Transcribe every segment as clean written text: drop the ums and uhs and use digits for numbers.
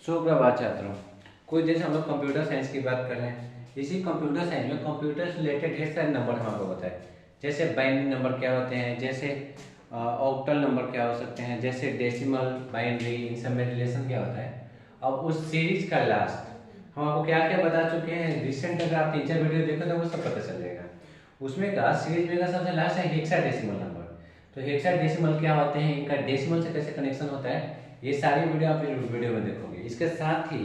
सुप्रभात छात्रों। कुछ जैसे हम लोग कंप्यूटर साइंस की बात कर रहे हैं, इसी कंप्यूटर साइंस में कंप्यूटर से रिलेटेड ढेर सारे नंबर हम आपको बताए। जैसे बाइनरी नंबर क्या होते हैं, जैसे ऑक्टल नंबर क्या हो सकते हैं, जैसे डेसिमल, बाइनरी, इन सब में रिलेशन क्या होता है। अब उस सीरीज का लास्ट हम आपको क्या क्या बता चुके हैं। रिसेंट अगर आप 3-4 वीडियो देखो तो वो सब पता चल जाएगा। उसमें का सीरीज में का सबसे लास्ट है हेक्साडेसिमल नंबर। तो हेक्साडेसिमल क्या होते हैं, इनका डेसिमल से कैसे कनेक्शन होता है, ये सारी वीडियो आप इस वीडियो में देखोगे। इसके साथ ही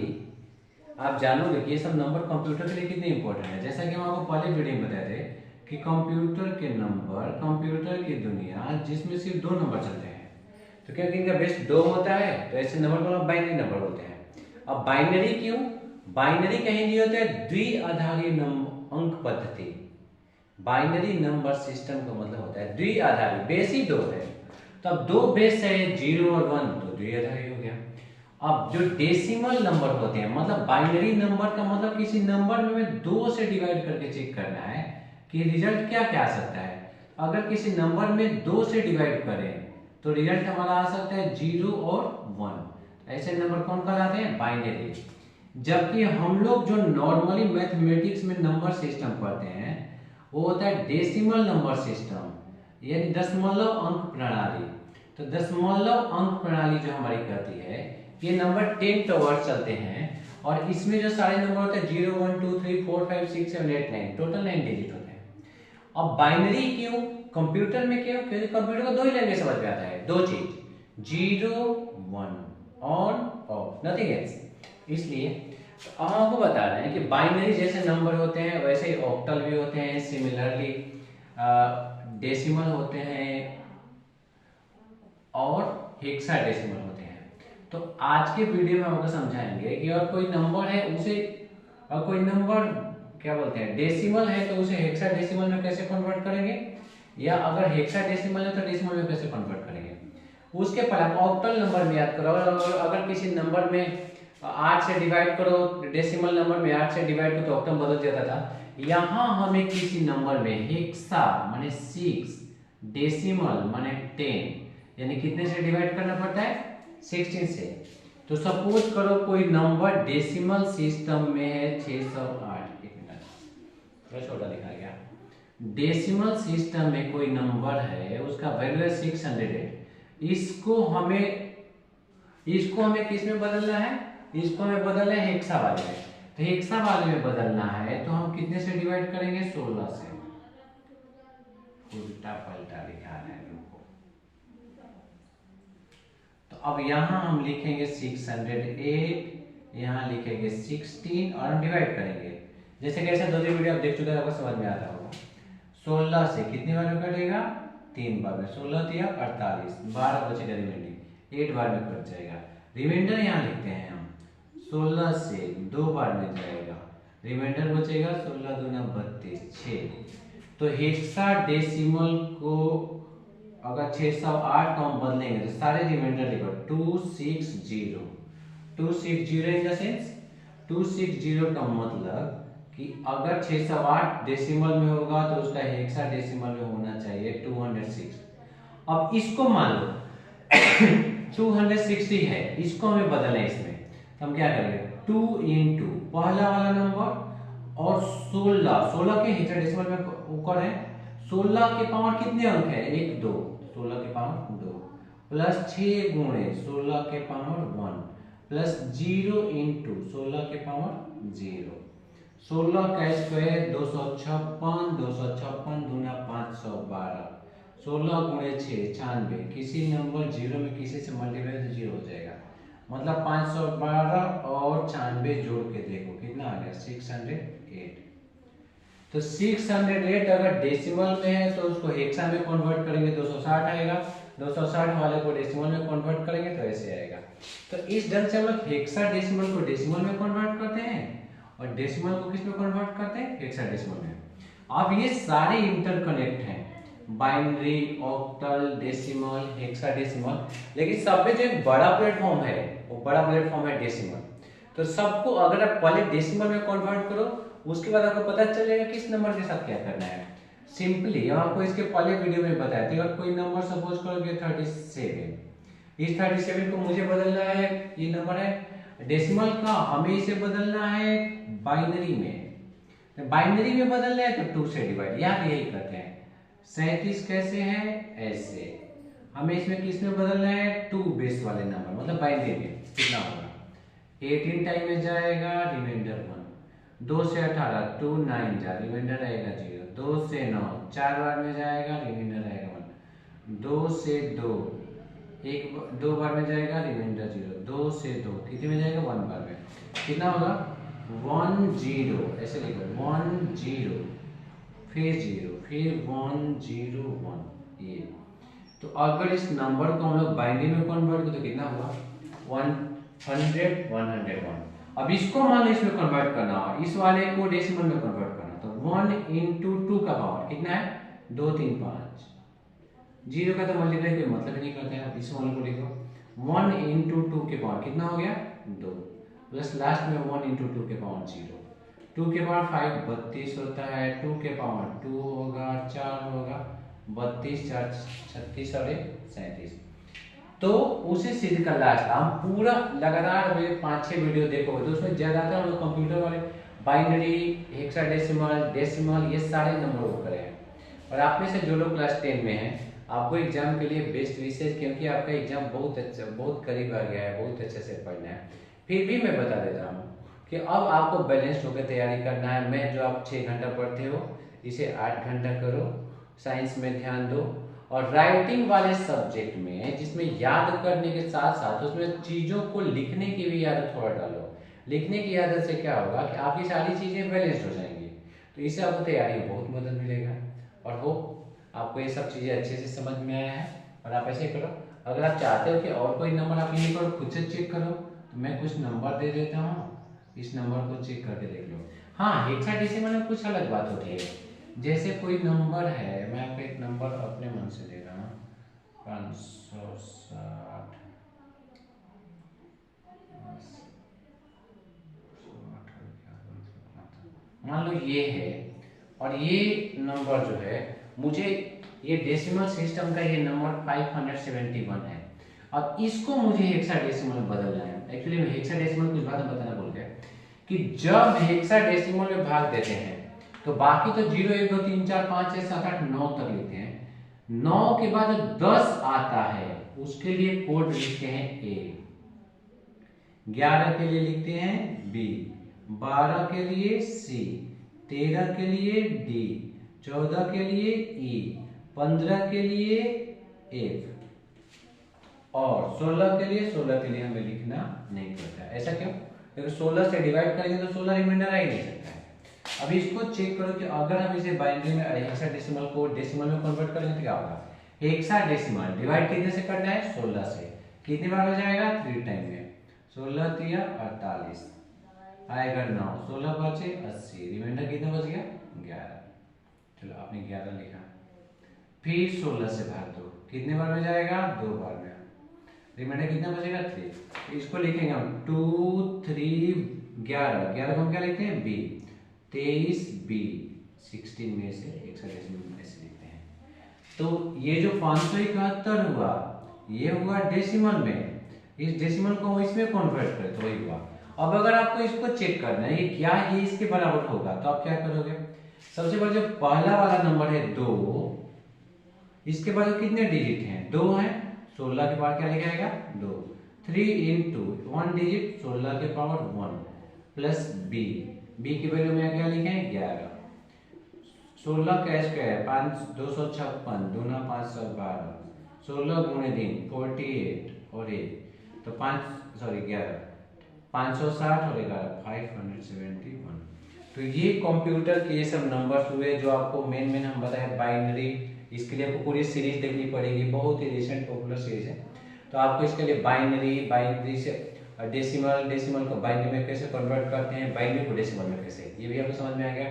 आप जानोगे कि ये सब नंबर कंप्यूटर के लिए कितने इंपॉर्टेंट है। जैसा कि हम आपको पहले वीडियो में बताए थे कि कंप्यूटर के नंबर, कंप्यूटर की दुनिया जिसमें सिर्फ दो नंबर चलते हैं, तो क्योंकि इनका बेस दो होता है तो ऐसे नंबर को हम बाइनरी नंबर बोलते हैं। अब बाइनरी क्यों? बाइनरी कहीं नहीं होता है द्विआधारी अंक पद्धति। बाइनरी नंबर सिस्टम का मतलब होता है द्विआधारी, बेस ही दो है। तो अब दो बेस है 0 और 1, तो द्विआधारी हो गया। अब जो डेसिमल नंबर होते हैं, मतलब बाइनरी नंबर का मतलब किसी नंबर में हमें 2 से डिवाइड करके चेक करना है कि रिजल्ट क्या क्या आ सकता है। अगर किसी नंबर में 2 से डिवाइड करें तो रिजल्ट हमारा आ सकता है 0 और 1। ऐसे नंबर कौन कहलाते हैं? बाइनरी। जबकि हम लोग जो नॉर्मली मैथमेटिक्स में नंबर सिस्टम पढ़ते हैं वो होता है डेसिमल नंबर सिस्टम, यानी दशमलव अंक प्रणाली। तो दशमलव अंक प्रणाली जो हमारी कहती है, ये नंबर 10 टॉवर्ड्स चलते हैं और इसमें जो सारे नंबर होते हैं 0 1 2 3 4 5 6 7 8 9, टोटल 9 डिजिट होते हैं। अब बाइनरी क्यों कंप्यूटर में? क्यों? क्योंकि कंप्यूटर को दो ही लैंग्वेज समझ में आता है, दो चीज, 0 1, ऑन ऑफ, नथिंग एल्स। इसलिए तो हम आपको बता रहे हैं कि बाइनरी जैसे नंबर होते हैं वैसे ही ऑक्टल भी होते हैं, सिमिलरली डेसिमल होते हैं और हेक्साडेसिमल होते हैं। तो आज के वीडियो में आपको समझाएंगे कि अगर कोई नंबर है उसे, और कोई नंबर क्या बोलते हैं डेसिमल है तो उसे हेक्साडेसिमल में कैसे कन्वर्ट करेंगे, या अगर हेक्साडेसिमल है तो डेसिमल में कैसे कन्वर्ट करेंगे। उसके पहले ऑक्टल नंबर में याद करो। अगर किसी नंबर में 8 से डिवाइड करो, डेसिमल नंबर में 8 से डिवाइड करो तो ऑक्टल बदल जाता था। यहाँ हमें किसी नंबर में हेक्सा माने 6, डेसिमल माने 10, यानी कितने से डिवाइड करना पड़ता है? 16 से। तो सपोज करो कोई नंबर डेसिमल सिस्टम में है 608, एक मिनट थोड़ा छोटा लिखा गया। डेसिमल सिस्टम में कोई नंबर है, उसका वैल्यू है 608। इसको हमें किस में बदलना है? इसको हमें बदलना है हेक्सा वाले में। तो हेक्सा वाले में बदलना है तो हम कितने से डिवाइड करेंगे? 16 से। उल्टा पलटा लिखा है रुको। तो अब यहां हम लिखेंगे 608, यहां लिखेंगे 16 और हम डिवाइड करेंगे। जैसे कैसे दो तीन वीडियो आप देख चुके हैं, आपको समझ में आता होगा। 16 से कितनी बार में कटेगा? 3 बार में। 16 दिया 48, 12 बचेगा रिमेंडिंग, 8 बार में कट जाएगा। रिमाइंडर यहाँ लिखते हैं हम, 16 से 2 बार में जाएगा, रिमाइंडर बचेगा 16 दूना 32, 6। तो हेक्साडेसिमल को अगर 608 को हम बदलेंगे तो सारे रिमाइंडर लिखो 260, 260 इन द सेंस 260 का मतलब कि अगर 608 डेसिमल में होगा तो उसका हेक्साडेसिमल में होना चाहिए 206। अब इसको मान लो 260 है, इसको हमें बदलना है इसमें। तो हम क्या करेंगे? 2 इंटू पहला वाला नंबर और 16 के हेक्साडेसिमल में ऊपर है। 16 के पावर कितने अंक है? 1 2, 16 के पावर 2 प्लस 6 गुणे 16 के पावर 1 प्लस 0 इंटू 16 के पावर 0। 16 का स्क्वायर 256, 256 दूना 512, 16 गुणे 6 96। किसी नंबर 0 में किसी से मल्टीप्लाई तो 0 हो जाएगा, मतलब 512 और 96 जोड़ के देखो कितना आ गया? 608। तो 608 अगर डेसिमल में है तो उसको हेक्सा में कन्वर्ट करेंगे 260 आएगा, 260 वाले को डेसिमल में कन्वर्ट करेंगे तो ऐसे आएगा। तो इस ढंग से हम लोग हेक्सा डेसिमल को डेसिमल में कन्वर्ट करते हैं और डेसिमल को किस में कन्वर्ट करते हैं? हेक्साडेसिमल में। अब ये सारे इंटरकनेक्ट हैं, बाइनरी, ऑक्टल, डेसिमल, हेक्साडेसिमल, लेकिन सब में जो एक बड़ा प्लेटफॉर्म है वो बड़ा प्लेटफॉर्म है डेसिमल। तो सबको अगर आप पहले डेसिमल में कन्वर्ट करो, उसके बाद आपको पता चलेगा किस नंबर के साथ क्या करना है। सिंपली हम आपको इसके पहले वीडियो में बताए थे, अगर कोई नंबर सपोज करोगे 37, इस 37 को मुझे बदलना है, ये नंबर है डेसिमल का, हमें इसे बदलना है बाइनरी में। बाइनरी में बदलना है तो 2 से डिवाइड, याद यही करते हैं। 37 कैसे है, ऐसे। हमें इसमें किस में बदलना है, 2 बेस वाले नंबर, मतलब बाइनरी में। कितना होगा, 18 टाइम में जाएगा, रिमाइंडर 1। 2 से 18, 2 9 जा, रिमाइंडर रहेगा 0। 2 से 9, 4 बार में जाएगा, रिमाइंडर रहेगा 1। 2 से 2, 2 बार में जाएगा, रिमाइंडर 0। 2 से 2 कितने में जाएगा, 1 बार में। कितना होगा, 1 0, ऐसे लिखो 1 0, फिर 0, फिर 1 0 1, ये। तो अगर इस नंबर को हम लोग बाइनरी में कन्वर्ट करें तो कितना होगा, 100 101। अब इसको मान लो इसमें कन्वर्ट करना हो, इस वाले को डेसिमल में कन्वर्ट करना, तो 1 इंटू 2 का पावर कितना है, 2 3 5। 0 का तो मल्टीप्लाई कोई मतलब नहीं करता है। इस वाले को लिखो 1 इंटू 2 के पावर कितना हो गया, 2, प्लस लास्ट में 1 इंटू 2 के पावर 0। 2 के पावर 5 32 होता है, 2 के पावर 2 होगा, 4 होगा, 32 4 36 और 37। तो उसी सीरीज का लास्ट हम पूरा लगातार 5-6 वीडियो देखोगे तो उसमें ज्यादातर हम लोग कंप्यूटर वाले बाइनरी, हेक्साडेसिमल, डेसिमल, ये सारे नंबर को करे हैं। और आप में से जो लोग क्लास 10 में हैं, आपको एग्जाम के लिए बेस्ट विशेष, क्योंकि आपका एग्जाम बहुत अच्छा, बहुत करीब आ गया है, बहुत अच्छे से पढ़ना है। फिर भी मैं बता देता हूँ कि अब आपको बैलेंस होकर तैयारी करना है। मैं जो आप 6 घंटा पढ़ते हो, इसे 8 घंटा करो, साइंस में ध्यान दो। और राइटिंग वाले सब्जेक्ट में, जिसमें याद करने के साथ साथ उसमें चीज़ों को लिखने की भी आदत थोड़ा डालो। लिखने की आदत से क्या होगा कि आपकी सारी चीज़ें बैलेंस हो जाएंगी, तो इससे आपको तैयारी में बहुत मदद मिलेगा। और हो आपको ये सब चीज़ें अच्छे से समझ में आया है। और आप ऐसे करो, अगर आप चाहते हो कि और कोई नंबर आप ये करो, खुद से चेक करो, तो मैं कुछ नंबर दे देता हूँ, इस नंबर को चेक करके देख लो। हाँ, हेक्साडेसिमल में कुछ अलग बात होती है। जैसे कोई नंबर है, मैं आपको एक नंबर अपने मन से दे रहा हूँ, 560, मान लो ये है, और ये नंबर जो है, मुझे ये डेसिमल सिस्टम का ये नंबर 571 है। अब इसको मुझे हेक्साडेसिमल में बदलना है। एक्चुअली मैं हेक्साडेसिमल कुछ बात बताना भूल गया कि जब हेक्साडेसिमल में भाग देते हैं तो बाकी तो 0 1 2 3 4 5 6 7 8 9 तक लिखते हैं। 9 के बाद जो 10 आता है उसके लिए कोड लिखते हैं ए, 11 के लिए लिखते हैं बी, 12 के लिए सी, 13 के लिए डी, 14 के लिए ई, 15 के लिए एफ, और 16 के लिए हमें लिखना नहीं पड़ता। ऐसा क्यों, क्योंकि 16 से डिवाइड करेंगे तो 16 रिमाइंडर आ ही नहीं सकता है। अब इसको चेक करो कि अगर हम इसे बाइनरी में हेक्साडेसिमल को डेसिमल में कन्वर्ट करेंगे तो क्या होगा। हेक्साडेसिमल डिवाइड कितने से करना है, 16 से। कितनी बार हो जाएगा, 3 टाइम में। 16 3 48 आएगा 9, 16 बचे 80, रिमाइंडर कितना बच गया, 11। चलो आपने 11 लिखा, फिर 16 से भाग दो, कितने बार में जाएगा, 2 बार में, रिमाइंडर कितना बचेगा, 3। इसको लिखेंगे हम 2 3 11, 11 को हम क्या लिखते हैं, बी, 23 बी, 16 में से हेक्साडेसिमल में से लिखते हैं। तो ये जो 571 हुआ, ये हुआ डेसिमल में, इस डेसिमल को इसमें कन्वर्ट करें तो वही हुआ। अब अगर आपको इसको चेक करना है क्या ये इसके बराबर होगा, तो आप क्या करोगे, सबसे पहले जो पहला वाला नंबर है 2, इसके बाद कितने डिजिट हैं, 2 हैं, 16 के बाद क्या लिखा जाएगा, 2। 3 इंटू 1 डिजिट 16 के पावर 1 प्लस बी, बी की वैल्यू में क्या लिखे हैं, 11। 16 का स्क्वायर 5 256, दूना 512, 16 गुणे 3 48 और 1, तो 11 560 और 11 571। तो ये कंप्यूटर के ये सब नंबर्स हुए जो आपको मेन हम बताए बाइनरी। इसके लिए आपको पूरी सीरीज देखनी पड़ेगी, बहुत ही रिसेंट पॉपुलर सीरीज है। तो आपको इसके लिए बाइनरी से डेसिमल को बाइनरी में कैसे कन्वर्ट करते हैं, बाइनरी को डेसिमल में कैसे, ये भी आपको समझ में आ गया।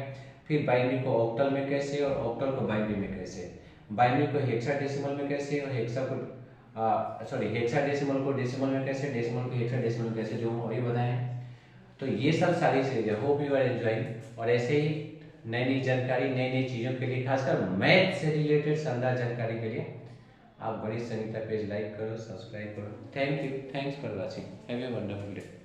फिर बाइनरी को ऑक्टल में कैसे, और ऑक्टल को बाइनरी में कैसे, बाइनरी को हेक्साडेसिमल में कैसे, और हेक्साडेसिमल को डेसिमल में कैसे, डेसिमल को हेक्साडेसिमल में कैसे, जो हम अभी बताए हैं। तो ये सब सारी चीजें, होप यू आर एंजॉयिंग। और ऐसे ही नई जानकारी, नई चीजों के लिए, खासकर मैथ से रिलेटेड शानदार जानकारी के लिए आप गणेश संगीता पेज लाइक करो, सब्सक्राइब करो। Thank you, thanks for watching, have a wonderful day.